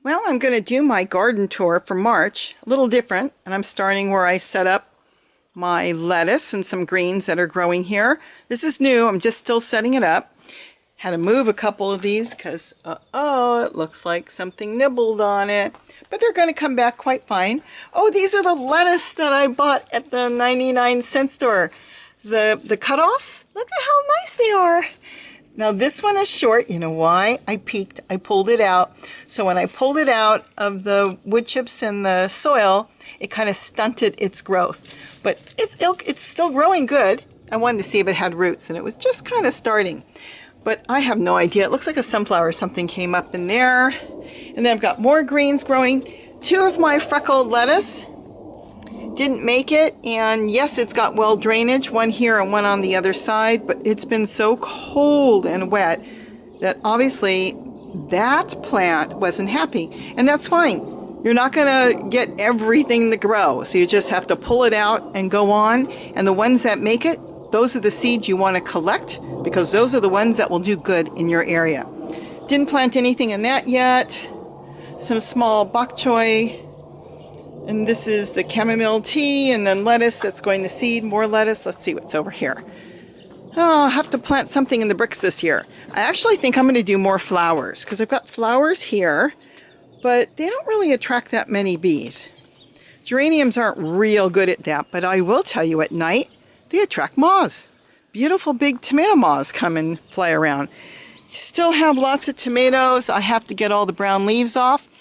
Well, I'm going to do my garden tour for March, a little different, and I'm starting where I set up my lettuce and some greens that are growing here. This is new, I'm just still setting it up. Had to move a couple of these because, it looks like something nibbled on it. But they're going to come back quite fine. Oh, these are the lettuce that I bought at the 99-cent store. The cutoffs, look at how nice they are. Now this one is short. You know why? I peeked. I pulled it out. So when I pulled it out of the wood chips and the soil, it kind of stunted its growth. But it's still growing good. I wanted to see if it had roots, and it was just kind of starting. But I have no idea. It looks like a sunflower or something came up in there. And then I've got more greens growing. Two of my freckled lettuce didn't make it, and yes, it's got well drainage, one here and one on the other side, but it's been so cold and wet that obviously that plant wasn't happy, and that's fine. You're not going to get everything to grow, so you just have to pull it out and go on, and the ones that make it, those are the seeds you want to collect, because those are the ones that will do good in your area. Didn't plant anything in that yet. Some small bok choy. And this is the chamomile tea, and then lettuce that's going to seed, more lettuce. Let's see what's over here. Oh, I'll have to plant something in the bricks this year. I actually think I'm going to do more flowers, because I've got flowers here, but they don't really attract that many bees. Geraniums aren't real good at that, but I will tell you at night, they attract moths. Beautiful big tomato moths come and fly around. Still have lots of tomatoes. I have to get all the brown leaves off,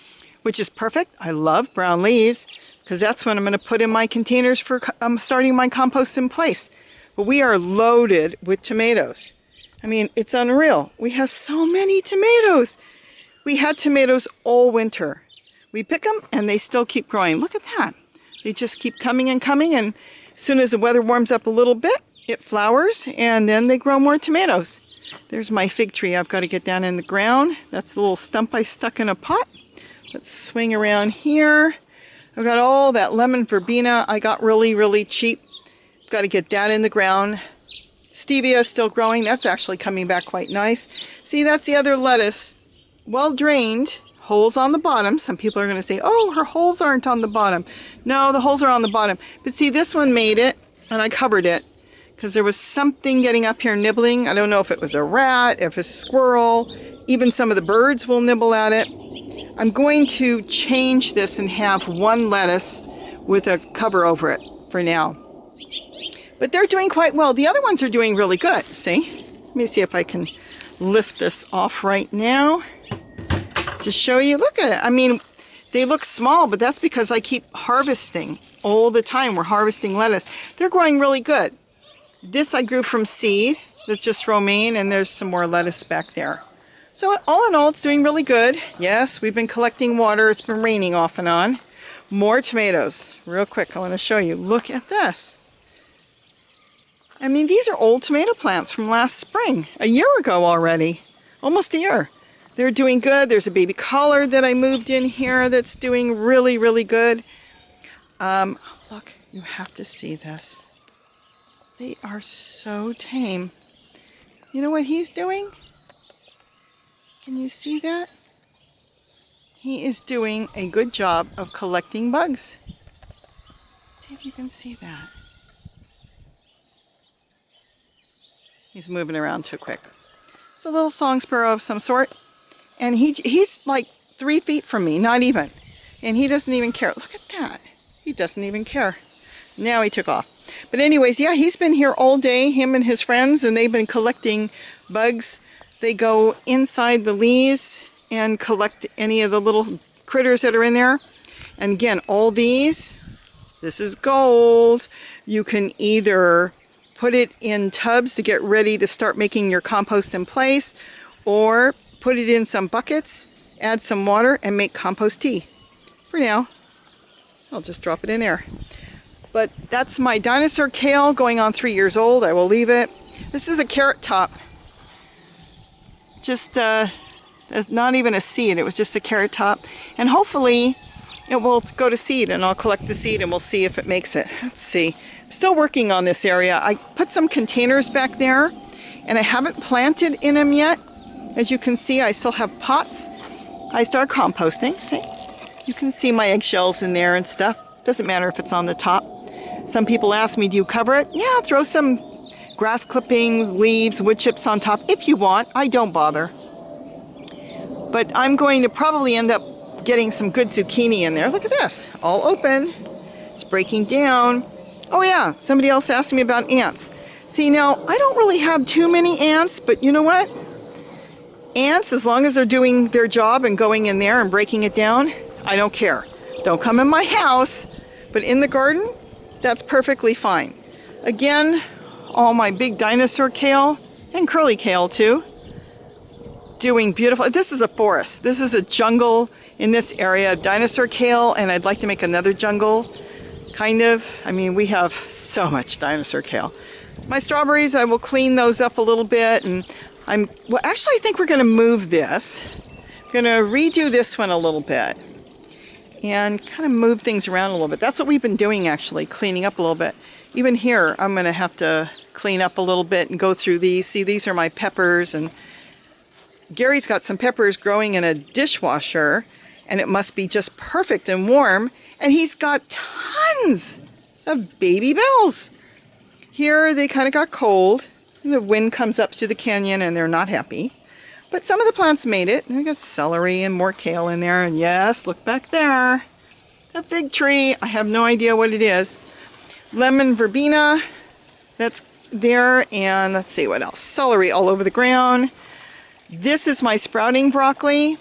which is perfect. I love brown leaves because that's what I'm going to put in my containers for starting my compost in place. But we are loaded with tomatoes. I mean, it's unreal. We have so many tomatoes. We had tomatoes all winter. We pick them and they still keep growing. Look at that. They just keep coming and coming, and as soon as the weather warms up a little bit, it flowers and then they grow more tomatoes. There's my fig tree. I've got to get down in the ground. That's the little stump I stuck in a pot. Let's swing around here. I've got all that lemon verbena I got really cheap. Got to get that in the ground. Stevia is still growing. That's actually coming back quite nice. See, that's the other lettuce. Well drained. Holes on the bottom. Some people are going to say, oh, her holes aren't on the bottom. No, the holes are on the bottom. But see, this one made it, and I covered it because there was something getting up here nibbling. I don't know if it was a rat, if it's a squirrel. Even some of the birds will nibble at it. I'm going to change this and have one lettuce with a cover over it for now. But they're doing quite well. The other ones are doing really good, see? Let me see if I can lift this off right now to show you. Look at it. I mean, they look small, but that's because I keep harvesting all the time. We're harvesting lettuce. They're growing really good. This I grew from seed. That's just romaine, and there's some more lettuce back there. So all in all, it's doing really good. Yes, we've been collecting water. It's been raining off and on. More tomatoes. Real quick, I want to show you. Look at this. I mean, these are old tomato plants from last spring. A year ago already. Almost a year. They're doing good. There's a baby collard that I moved in here that's doing really good. Look, you have to see this. They are so tame. You know what he's doing? Can you see that? He is doing a good job of collecting bugs. See if you can see that. He's moving around too quick. It's a little song sparrow of some sort. And he's like 3 feet from me, not even. And he doesn't even care. Look at that. He doesn't even care. Now he took off. But anyways, yeah, he's been here all day, him and his friends, and they've been collecting bugs. They go inside the leaves and collect any of the little critters that are in there. And again, all these, this is gold. You can either put it in tubs to get ready to start making your compost in place, or put it in some buckets, add some water, and make compost tea. For now, I'll just drop it in there. But that's my dinosaur kale going on 3 years old. I will leave it. This is a carrot top. Just not even a seed. It was just a carrot top. And hopefully it will go to seed, and I'll collect the seed and we'll see if it makes it. Let's see. I'm still working on this area. I put some containers back there and I haven't planted in them yet. As you can see, I still have pots. I start composting. See, you can see my eggshells in there and stuff. Doesn't matter if it's on the top. Some people ask me, do you cover it? Yeah, throw some grass clippings, leaves, wood chips on top if you want. I don't bother. But I'm going to probably end up getting some good zucchini in there. Look at this, all open. It's breaking down. Oh yeah, somebody else asked me about ants. See, now, I don't really have too many ants, but you know what? Ants, as long as they're doing their job and going in there and breaking it down, I don't care. Don't come in my house, but in the garden, that's perfectly fine. Again, all my big dinosaur kale and curly kale too, doing beautiful. This is a forest. This is a jungle in this area of dinosaur kale, and I'd like to make another jungle, kind of. I mean, we have so much dinosaur kale. My strawberries, I will clean those up a little bit, and well, actually, I think we're going to move this. I'm going to redo this one a little bit and kind of move things around a little bit. That's what we've been doing, actually, cleaning up a little bit. Even here, I'm going to have to clean up a little bit and go through these. See, these are my peppers, and Gary's got some peppers growing in a dishwasher, and it must be just perfect and warm, and he's got tons of baby bells. Here, they kind of got cold. The wind comes up to the canyon, and they're not happy. But some of the plants made it. We got celery and more kale in there. And yes, look back there. A fig tree. I have no idea what it is. Lemon verbena. That's there. And let's see what else. Celery all over the ground. This is my sprouting broccoli.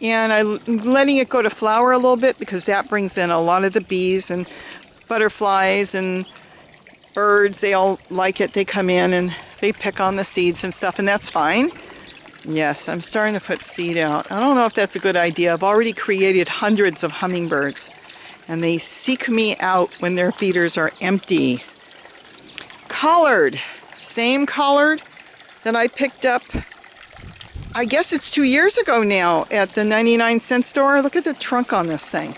And I'm letting it go to flower a little bit because that brings in a lot of the bees and butterflies and birds. They all like it. They come in and they pick on the seeds and stuff, and that's fine. Yes, I'm starting to put seed out. I don't know if that's a good idea. I've already created hundreds of hummingbirds, and they seek me out when their feeders are empty. Collard. Same collard that I picked up, I guess it's 2 years ago now, at the 99-cent store. Look at the trunk on this thing.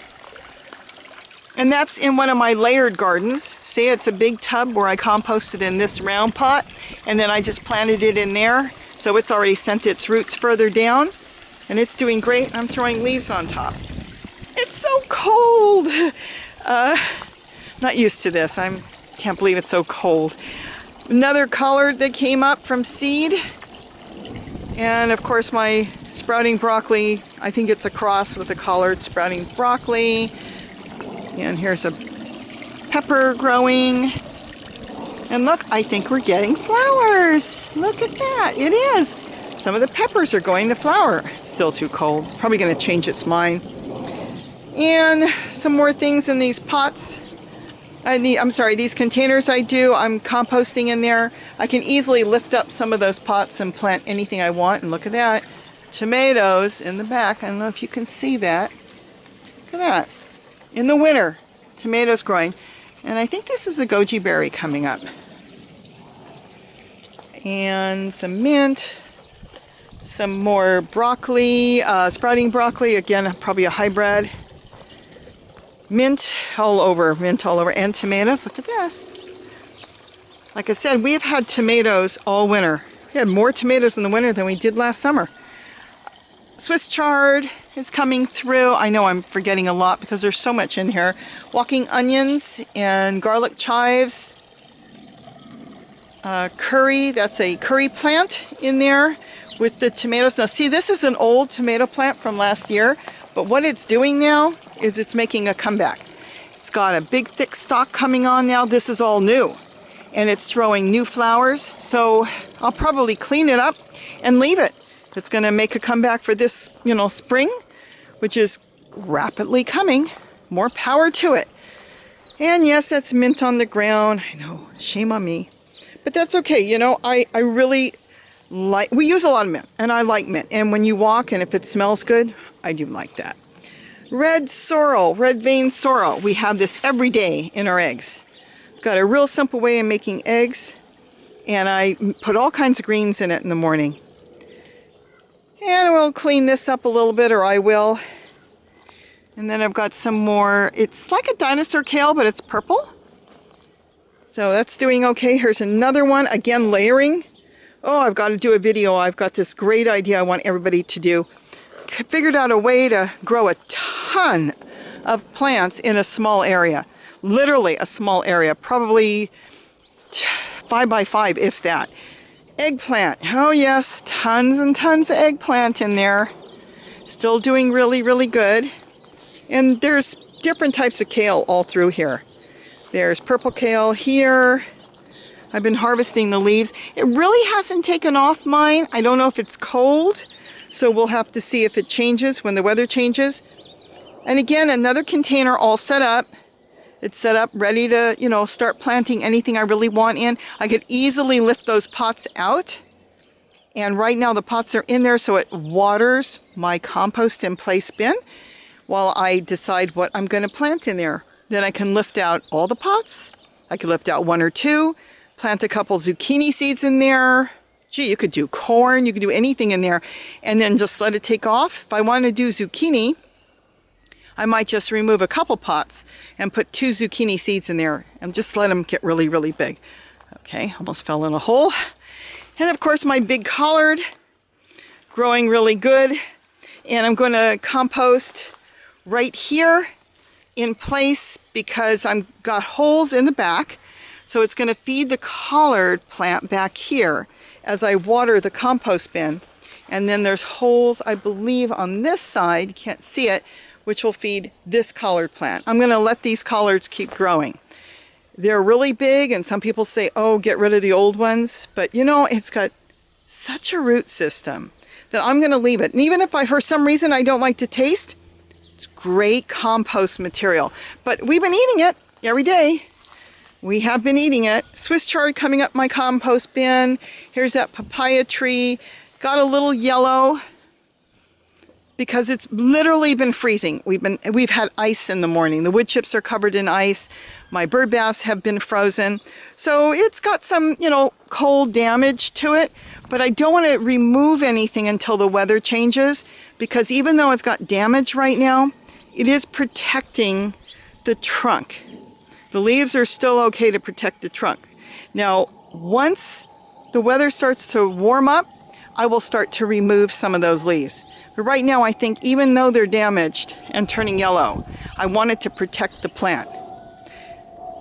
And that's in one of my layered gardens. See, it's a big tub where I composted in this round pot, and then I just planted it in there. So it's already sent its roots further down, and it's doing great. I'm throwing leaves on top. It's so cold. Not used to this. I can't believe it's so cold. Another collard that came up from seed. And of course my sprouting broccoli. I think it's a cross with a collard sprouting broccoli. And here's a pepper growing. And look, I think we're getting flowers. Look at that. It is. Some of the peppers are going to flower. It's still too cold. It's probably going to change its mind. And some more things in these pots. These containers I'm composting in there. I can easily lift up some of those pots and plant anything I want. And look at that. Tomatoes in the back. I don't know if you can see that. Look at that. In the winter, tomatoes growing. And I think this is a goji berry coming up. And some mint, some more broccoli, sprouting broccoli, again, probably a hybrid. Mint all over, and tomatoes. Look at this. Like I said, we've had tomatoes all winter. We had more tomatoes in the winter than we did last summer. Swiss chard is coming through. I know I'm forgetting a lot because there's so much in here. Walking onions and garlic chives. Curry, that's a curry plant in there with the tomatoes. Now see, this is an old tomato plant from last year, but what it's doing now is it's making a comeback. It's got a big thick stalk coming on now. This is all new, and it's throwing new flowers. So I'll probably clean it up and leave it. It's going to make a comeback for this, spring, which is rapidly coming. More power to it. And yes, that's mint on the ground. I know, shame on me. But that's okay. I really like, we use a lot of mint, and I like mint. And when you walk, and if it smells good, I do like that. Red sorrel, red vein sorrel. We have this every day in our eggs. Got a real simple way of making eggs, and I put all kinds of greens in it in the morning. And we'll clean this up a little bit, or I will. And then I've got some more. It's like a dinosaur kale, but it's purple. So that's doing okay. Here's another one. Again, layering. Oh, I've got to do a video. I've got this great idea I want everybody to do. figured out a way to grow a ton of plants in a small area. Literally a small area, probably 5 by 5, if that. Eggplant. Oh yes, tons and tons of eggplant in there. Still doing really, really good. And there's different types of kale all through here. There's purple kale here. I've been harvesting the leaves. It really hasn't taken off mine. I don't know if it's cold, so we'll have to see if it changes when the weather changes. And again, another container all set up. It's set up ready to, you know, start planting anything I really want in. I could easily lift those pots out. And right now the pots are in there, so it waters my compost in place bin while I decide what I'm going to plant in there. Then I can lift out all the pots. I could lift out 1 or 2, plant a couple zucchini seeds in there. Gee, you could do corn, you could do anything in there, and then just let it take off. If I want to do zucchini, I might just remove a couple pots and put 2 zucchini seeds in there and just let them get really, really big. Okay, almost fell in a hole. And of course my big collard, growing really good. And I'm going to compost right here in place because I've got holes in the back. So it's going to feed the collard plant back here as I water the compost bin. And then there's holes, I believe, on this side, you can't see it, which will feed this collard plant. I'm going to let these collards keep growing. They're really big, and some people say, oh, get rid of the old ones. But you know, it's got such a root system that I'm going to leave it. And even if for some reason I don't like the taste, it's great compost material. But we've been eating it every day. We have been eating it. Swiss chard coming up my compost bin. Here's that papaya tree. Got a little yellow because it's literally been freezing. We've had ice in the morning. The wood chips are covered in ice. My bird baths have been frozen. So it's got some, you know, cold damage to it, but I don't want to remove anything until the weather changes, because even though it's got damage right now, it is protecting the trunk. The leaves are still okay to protect the trunk. Now, once the weather starts to warm up, I will start to remove some of those leaves. But right now, I think even though they're damaged and turning yellow, I wanted to protect the plant.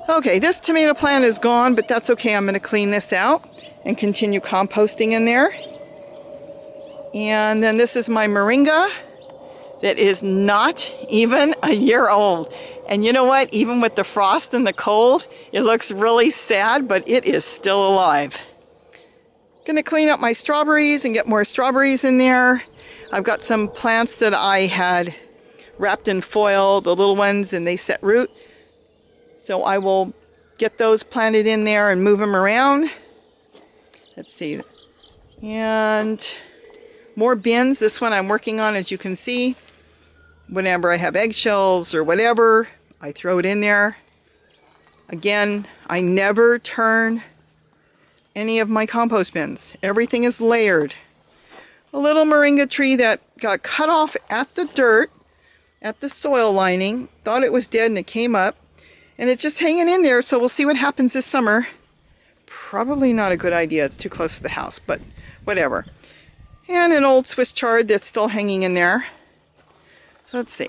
Okay, this tomato plant is gone, but that's okay. I'm going to clean this out and continue composting in there. And then this is my moringa that is not even a year old. And you know what? Even with the frost and the cold, it looks really sad, but it is still alive. Going to clean up my strawberries and get more strawberries in there. I've got some plants that I had wrapped in foil, the little ones, and they set root. So I will get those planted in there and move them around. Let's see. And more bins. This one I'm working on, as you can see. Whenever I have eggshells or whatever, I throw it in there. Again, I never turn any of my compost bins. Everything is layered. A little moringa tree that got cut off at the dirt, at the soil lining. Thought it was dead and it came up. And it's just hanging in there, so we'll see what happens this summer. Probably not a good idea. It's too close to the house, but whatever. And an old Swiss chard that's still hanging in there. So let's see.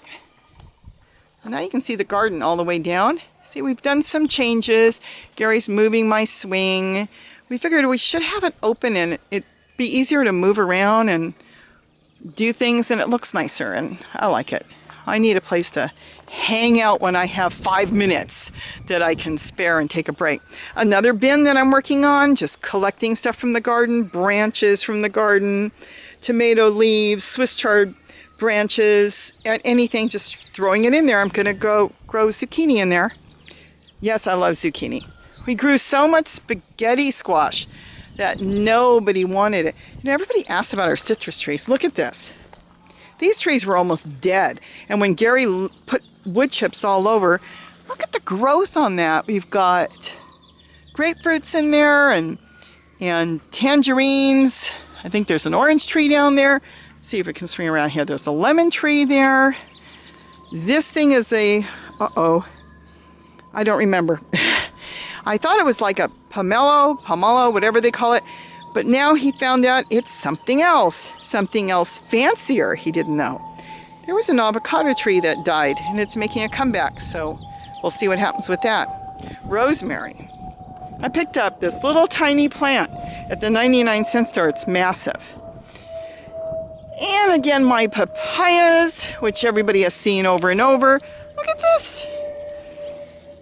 And now you can see the garden all the way down. See, we've done some changes. Gary's moving my swing. We figured we should have it open and it'd be easier to move around and do things, and it looks nicer, and I like it. I need a place to hang out when I have 5 minutes that I can spare and take a break. Another bin that I'm working on, just collecting stuff from the garden, branches from the garden, tomato leaves, Swiss chard branches, and anything, just throwing it in there. I'm going to grow zucchini in there. Yes, I love zucchini. We grew so much spaghetti squash that nobody wanted it. You know, everybody asks about our citrus trees. Look at this. These trees were almost dead. And when Gary put wood chips all over, look at the growth on that. We've got grapefruits in there and tangerines. I think there's an orange tree down there. Let's see if we can swing around here. There's a lemon tree there. This thing is a, I don't remember. I thought it was like a pomelo, whatever they call it, But now he found out it's something else fancier he didn't know. There was an avocado tree that died, and it's making a comeback, so we'll see what happens with that. Rosemary. I picked up this little tiny plant at the 99-cent store. It's massive. And again, my papayas, which everybody has seen over and over. Look at this.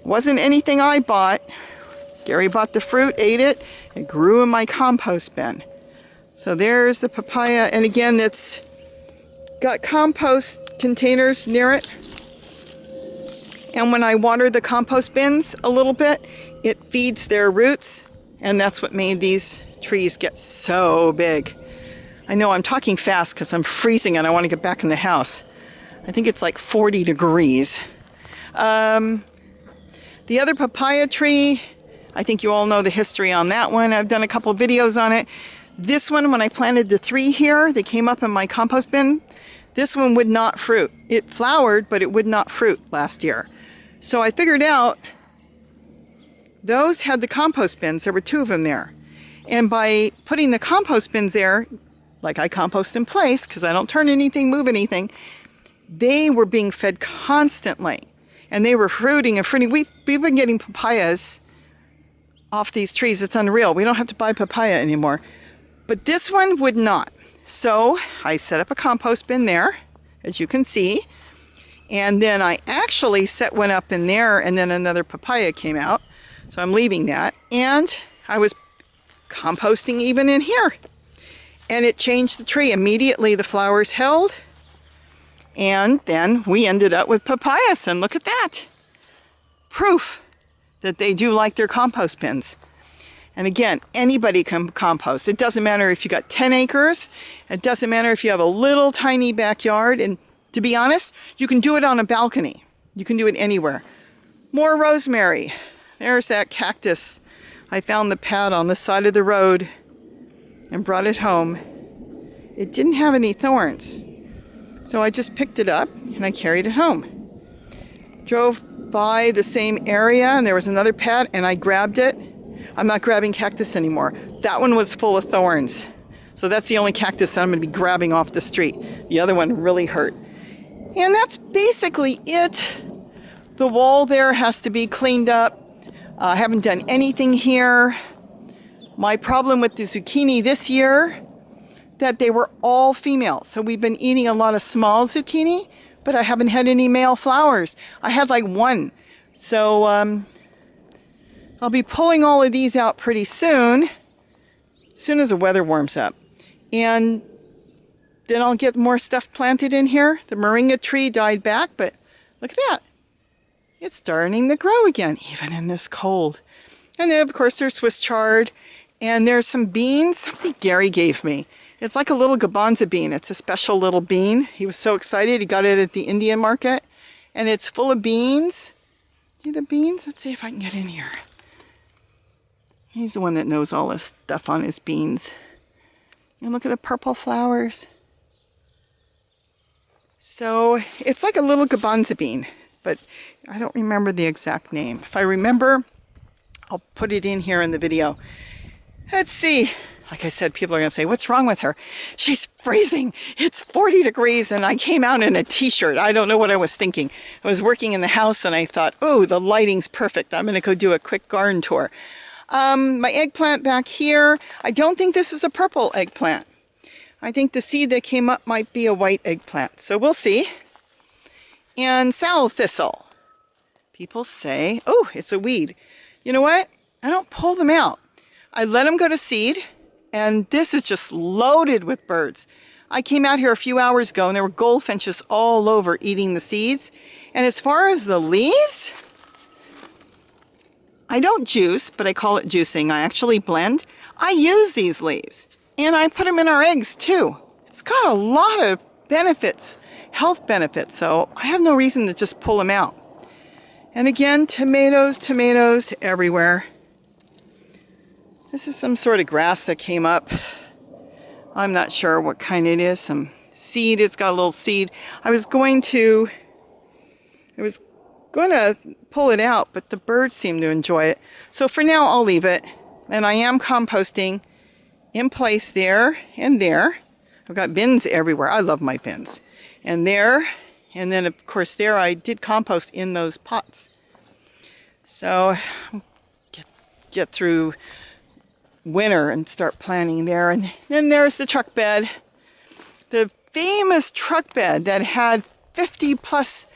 Wasn't anything I bought. Gary bought the fruit, ate it. It grew in my compost bin. So there's the papaya. And again, it's got compost containers near it. And when I water the compost bins a little bit, it feeds their roots. And that's what made these trees get so big. I know I'm talking fast because I'm freezing and I want to get back in the house. I think it's like 40 degrees. The other papaya tree, I think you all know the history on that one. I've done a couple videos on it. This one, when I planted the 3 here, they came up in my compost bin. This one would not fruit. It flowered, but it would not fruit last year. So I figured out those had the compost bins. There were 2 of them there. And by putting the compost bins there, like I compost in place, because I don't turn anything, move anything, they were being fed constantly. And they were fruiting and fruiting. We've been getting papayas off these trees. It's unreal. We don't have to buy papaya anymore. But this one would not. So I set up a compost bin there, as you can see. And then I actually set one up in there, and then another papaya came out. So I'm leaving that. And I was composting even in here. And it changed the tree. Immediately the flowers held. And then we ended up with papayas. And look at that. Proof that they do like their compost bins. And again, anybody can compost. It doesn't matter if you got 10 acres. It doesn't matter if you have a little tiny backyard. And to be honest, you can do it on a balcony. You can do it anywhere. More rosemary. There's that cactus. I found the pad on the side of the road and brought it home. It didn't have any thorns. So I just picked it up and I carried it home. Drove by the same area and there was another pad and I grabbed it. I'm not grabbing cactus anymore. That one was full of thorns. So that's the only cactus that I'm going to be grabbing off the street. The other one really hurt. And that's basically it. The wall there has to be cleaned up. I haven't done anything here. My problem with the zucchini this year, that they were all female. So we've been eating a lot of small zucchini, but I haven't had any male flowers. I had like 1. So I'll be pulling all of these out pretty soon as the weather warms up. And then I'll get more stuff planted in here. The Moringa tree died back, but look at that. It's starting to grow again, even in this cold. And then, of course, there's Swiss chard. And there's some beans, something Gary gave me. It's like a little garbanzo bean. It's a special little bean. He was so excited. He got it at the Indian market. And it's full of beans. See the beans? Let's see if I can get in here. He's the one that knows all this stuff on his beans. And look at the purple flowers. So it's like a little garbanzo bean, but I don't remember the exact name. If I remember, I'll put it in here in the video. Let's see. Like I said, people are going to say, what's wrong with her? She's freezing. It's 40 degrees and I came out in a t-shirt. I don't know what I was thinking. I was working in the house and I thought, oh, the lighting's perfect. I'm going to go do a quick garden tour. My eggplant back here. I don't think this is a purple eggplant. I think the seed that came up might be a white eggplant. So we'll see. And sow thistle. People say, oh, it's a weed. You know what? I don't pull them out. I let them go to seed. And this is just loaded with birds. I came out here a few hours ago and there were goldfinches all over eating the seeds. And as far as the leaves, I don't juice, but I call it juicing. I actually blend. I use these leaves. And I put them in our eggs too. It's got a lot of benefits, health benefits, so I have no reason to just pull them out. And again, tomatoes everywhere. This is some sort of grass that came up. I'm not sure what kind it is. Some seed, it's got a little seed. I was going to pull it out, but the birds seem to enjoy it. So for now, I'll leave it. And I am composting. in place there and there. I've got bins everywhere. I love my bins. And there, and then of course there I did compost in those pots. So get through winter and start planting there. And then there's the truck bed. The famous truck bed that had 50 plus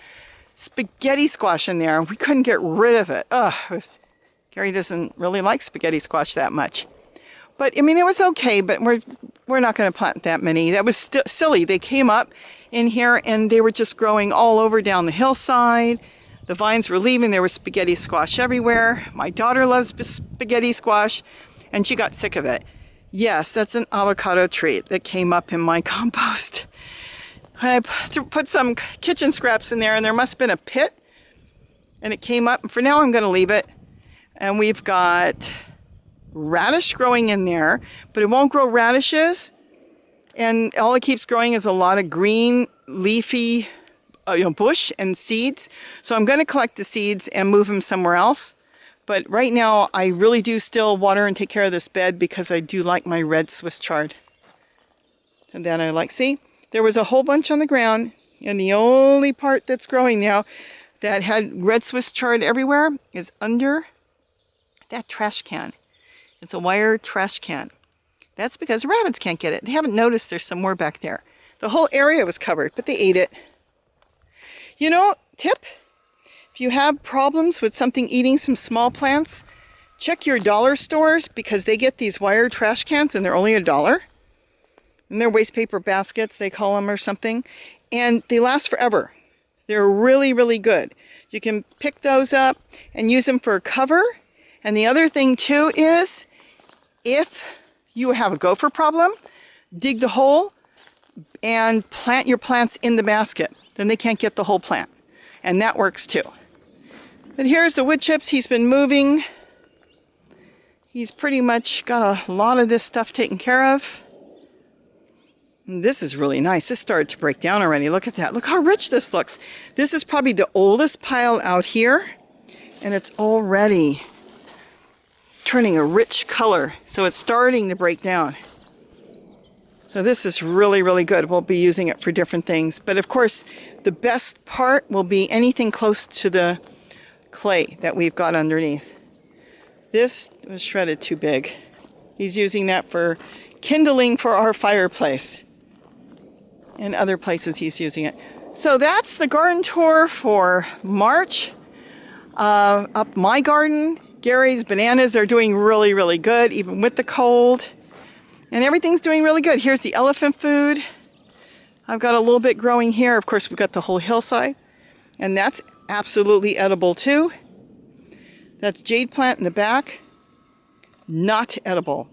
spaghetti squash in there. We couldn't get rid of it. Gary doesn't really like spaghetti squash that much. But I mean, it was okay, but we're not going to plant that many. That was silly. They came up in here and they were just growing all over down the hillside. The vines were leaving. There was spaghetti squash everywhere. My daughter loves spaghetti squash and she got sick of it. Yes, that's an avocado tree that came up in my compost. I put some kitchen scraps in there and there must have been a pit and it came up. For now, I'm going to leave it. And we've got radish growing in there, but it won't grow radishes. And all it keeps growing is a lot of green, leafy bush and seeds. So I'm going to collect the seeds and move them somewhere else. But right now, I really do still water and take care of this bed because I do like my red Swiss chard. And then I like, see, there was a whole bunch on the ground, and the only part that's growing now that had red Swiss chard everywhere is under that trash can. It's a wire trash can. That's because rabbits can't get it. They haven't noticed there's some more back there. The whole area was covered, but they ate it. You know, tip, if you have problems with something eating some small plants, check your dollar stores because they get these wire trash cans and they're only $1. And they're waste paper baskets, they call them, or something. And they last forever. They're really, really good. You can pick those up and use them for a cover. And the other thing too is, if you have a gopher problem, dig the hole and plant your plants in the basket. Then they can't get the whole plant. And that works too. But here's the wood chips. He's been moving. He's pretty much got a lot of this stuff taken care of. And this is really nice. This started to break down already. Look at that. Look how rich this looks. This is probably the oldest pile out here. And it's already turning a rich color. So it's starting to break down. So this is really, really good. We'll be using it for different things. But of course, the best part will be anything close to the clay that we've got underneath. This was shredded too big. He's using that for kindling for our fireplace. And other places he's using it. So that's the garden tour for March. Up my garden. Gary's bananas are doing really, really good, even with the cold. And everything's doing really good. Here's the elephant food. I've got a little bit growing here. Of course, we've got the whole hillside. And that's absolutely edible too. That's jade plant in the back. Not edible.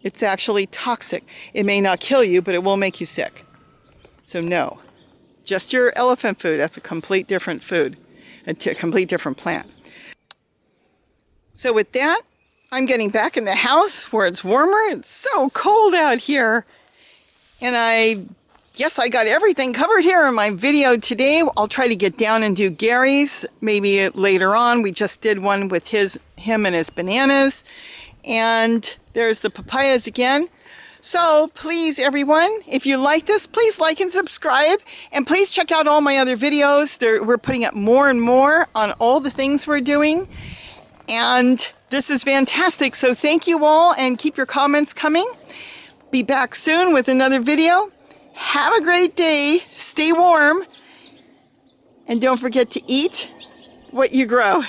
It's actually toxic. It may not kill you, but it will make you sick. So no. Just your elephant food. That's a complete different food. A complete different plant. So with that, I'm getting back in the house where it's warmer. It's so cold out here. And I guess I got everything covered here in my video today. I'll try to get down and do Gary's maybe later on. We just did one with him and his bananas. And there's the papayas again. So please, everyone, if you like this, please like and subscribe. And please check out all my other videos. We're putting up more and more on all the things we're doing. And this is fantastic. So thank you all and keep your comments coming. Be back soon with another video. Have a great day. Stay warm. And don't forget to eat what you grow.